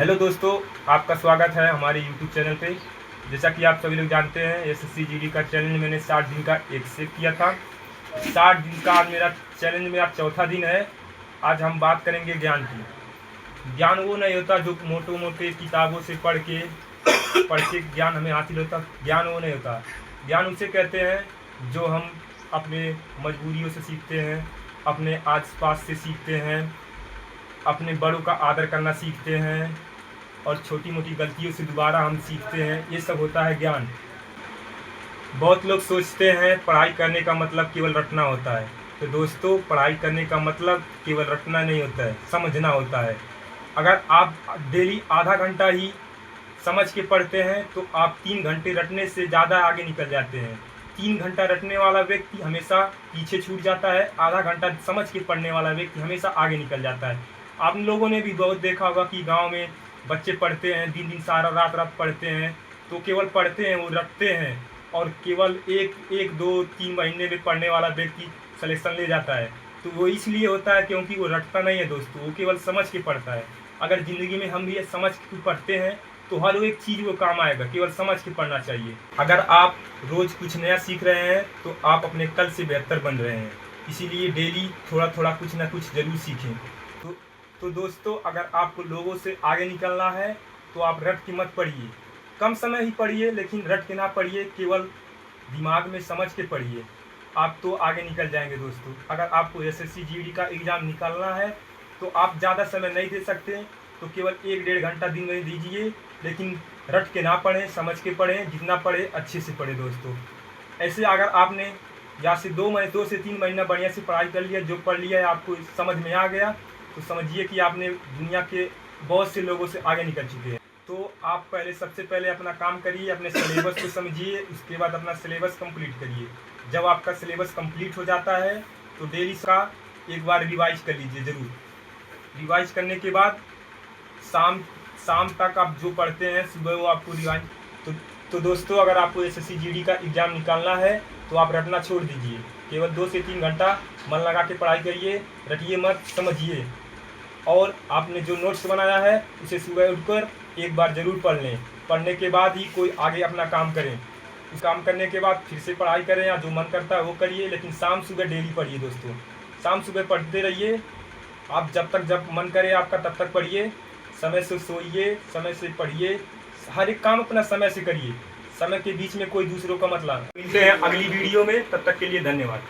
Hello दोस्तों, आपका स्वागत है हमारे यूट्यूब चैनल पे। जैसा कि आप सभी लोग जानते हैं, एसएससी जीडी का चैलेंज मैंने 60 दिन का एक्सेप्ट किया था। 60 दिन का आज मेरा चैलेंज मेरा चौथा दिन है। आज हम बात करेंगे ज्ञान की। ज्ञान वो नहीं होता जो मोटे मोटे किताबों से पढ़ के ज्ञान हमें हासिल होता। ज्ञान वो नहीं होता। ज्ञान उसे कहते हैं जो हम अपने मजबूरियों से सीखते हैं, अपने आसपास से सीखते हैं, अपने बड़ों का आदर करना सीखते हैं और छोटी मोटी गलतियों से दोबारा हम सीखते हैं। ये सब होता है ज्ञान। बहुत लोग सोचते हैं पढ़ाई करने का मतलब केवल रटना होता है। तो दोस्तों, पढ़ाई करने का मतलब केवल रटना नहीं होता है, समझना होता है। अगर आप डेली आधा घंटा ही समझ के पढ़ते हैं तो आप 3 घंटे रटने से ज़्यादा आगे निकल जाते हैं। 3 घंटा रटने वाला व्यक्ति हमेशा पीछे छूट जाता है, आधा घंटा समझ के पढ़ने वाला व्यक्ति हमेशा आगे निकल जाता है। आप लोगों ने भी बहुत देखा होगा कि गांव में बच्चे पढ़ते हैं, दिन दिन सारा रात रात पढ़ते हैं। तो केवल पढ़ते हैं, वो रटते हैं। और केवल एक दो 3 महीने में पढ़ने वाला व्यक्ति सलेक्शन ले जाता है। तो वो इसलिए होता है क्योंकि वो रटता नहीं है दोस्तों, वो केवल समझ के पढ़ता है। अगर ज़िंदगी में हम भी ये समझ के पढ़ते हैं तो हर एक चीज़ वो काम आएगा। केवल समझ के पढ़ना चाहिए। अगर आप रोज़ कुछ नया सीख रहे हैं तो आप अपने कल से बेहतर बन रहे हैं। इसीलिए डेली थोड़ा थोड़ा कुछ ना कुछ ज़रूर सीखें। तो दोस्तों, अगर आपको लोगों से आगे निकलना है तो आप रट के मत पढ़िए। कम समय ही पढ़िए, लेकिन रट के ना पढ़िए, केवल दिमाग में समझ के पढ़िए। आप तो आगे निकल जाएंगे दोस्तों। अगर आपको एसएससी जीडी का एग्ज़ाम निकालना है तो आप ज़्यादा समय नहीं दे सकते, तो केवल 1-1.5 घंटा दिन में दीजिए, लेकिन रट के ना पढ़ें, समझ के पढ़ें। जितना पढ़े अच्छे से पढ़े दोस्तों। ऐसे अगर आपने या से 2 से 3 महीना बढ़िया से पढ़ाई कर लिया, जो पढ़ लिया है आपको समझ में आ गया, तो समझिए कि आपने दुनिया के बहुत से लोगों से आगे निकल चुके हैं। तो आप सबसे पहले अपना काम करिए, अपने सिलेबस को समझिए, उसके बाद अपना सिलेबस कंप्लीट करिए। जब आपका सिलेबस कंप्लीट हो जाता है तो डेली का एक बार रिवाइज कर लीजिए ज़रूर। रिवाइज करने के बाद शाम तक आप जो पढ़ते हैं सुबह वो आपको रिवाइज। तो दोस्तों, अगर आपको एसएससी जीडी का एग्ज़ाम निकालना है तो आप रटना छोड़ दीजिए। केवल 2 से 3 घंटा मन लगा के पढ़ाई करिए, रटिए मत, समझिए। और आपने जो नोट्स बनाया है उसे सुबह उठकर एक बार ज़रूर पढ़ लें। पढ़ने के बाद ही कोई आगे अपना काम करें। उस काम करने के बाद फिर से पढ़ाई करें या जो मन करता है वो करिए, लेकिन शाम सुबह डेली पढ़िए दोस्तों। शाम सुबह पढ़ते रहिए। आप जब मन करे आपका तब तक पढ़िए। समय से सोइए, समय से पढ़िए। हर एक काम अपना समय से करिए। समय के बीच में कोई दूसरों का मत लाना। मिलते हैं अगली वीडियो में, तब तक के लिए धन्यवाद।